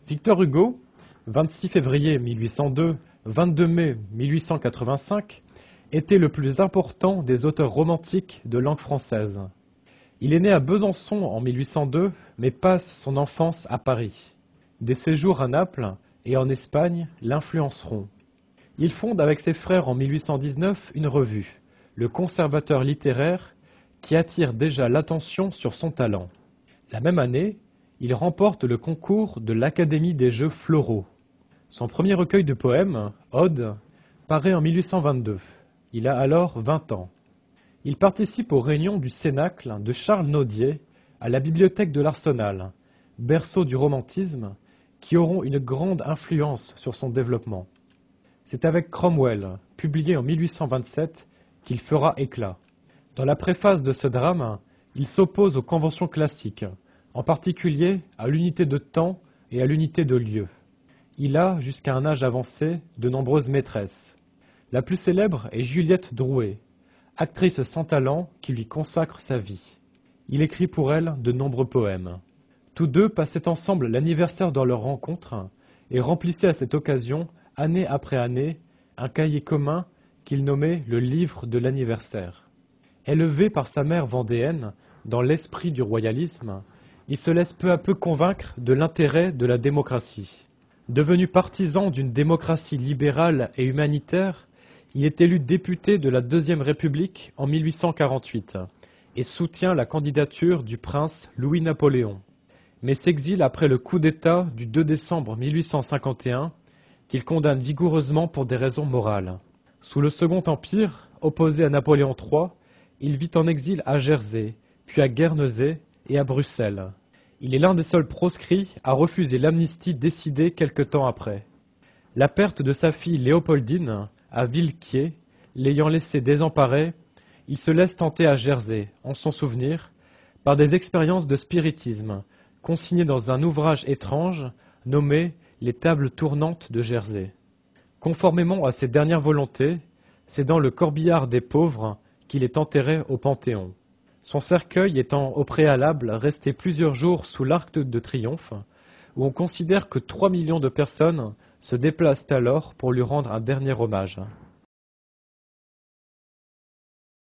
Victor Hugo, 26 février 1802, 22 mai 1885, était le plus important des auteurs romantiques de langue française. Il est né à Besançon en 1802, mais passe son enfance à Paris. Des séjours à Naples et en Espagne l'influenceront. Il fonde avec ses frères en 1819 une revue, Le Conservateur littéraire, qui attire déjà l'attention sur son talent. La même année, il remporte le concours de l'Académie des Jeux Floraux. Son premier recueil de poèmes, Ode, paraît en 1822. Il a alors 20 ans. Il participe aux réunions du Cénacle de Charles Nodier à la bibliothèque de l'Arsenal, berceau du romantisme, qui auront une grande influence sur son développement. C'est avec Cromwell, publié en 1827, qu'il fera éclat. Dans la préface de ce drame, il s'oppose aux conventions classiques, en particulier à l'unité de temps et à l'unité de lieu. Il a, jusqu'à un âge avancé, de nombreuses maîtresses. La plus célèbre est Juliette Drouet, actrice sans talent qui lui consacre sa vie. Il écrit pour elle de nombreux poèmes. Tous deux passaient ensemble l'anniversaire de leur rencontre et remplissaient à cette occasion, année après année, un cahier commun qu'il nommait le livre de l'anniversaire. Élevé par sa mère vendéenne dans l'esprit du royalisme, il se laisse peu à peu convaincre de l'intérêt de la démocratie. Devenu partisan d'une démocratie libérale et humanitaire, il est élu député de la Deuxième République en 1848 et soutient la candidature du prince Louis-Napoléon, mais s'exile après le coup d'État du 2 décembre 1851 qu'il condamne vigoureusement pour des raisons morales. Sous le Second Empire, opposé à Napoléon III, il vit en exil à Jersey, puis à Guernesey et à Bruxelles. Il est l'un des seuls proscrits à refuser l'amnistie décidée quelque temps après. La perte de sa fille Léopoldine à Villequier, l'ayant laissé désemparé, il se laisse tenter à Jersey, en son souvenir, par des expériences de spiritisme, consignées dans un ouvrage étrange nommé « Les tables tournantes de Jersey ». Conformément à ses dernières volontés, c'est dans le corbillard des pauvres qu'il est enterré au Panthéon. Son cercueil étant au préalable resté plusieurs jours sous l'Arc de Triomphe, où on considère que 3 millions de personnes se déplacent alors pour lui rendre un dernier hommage.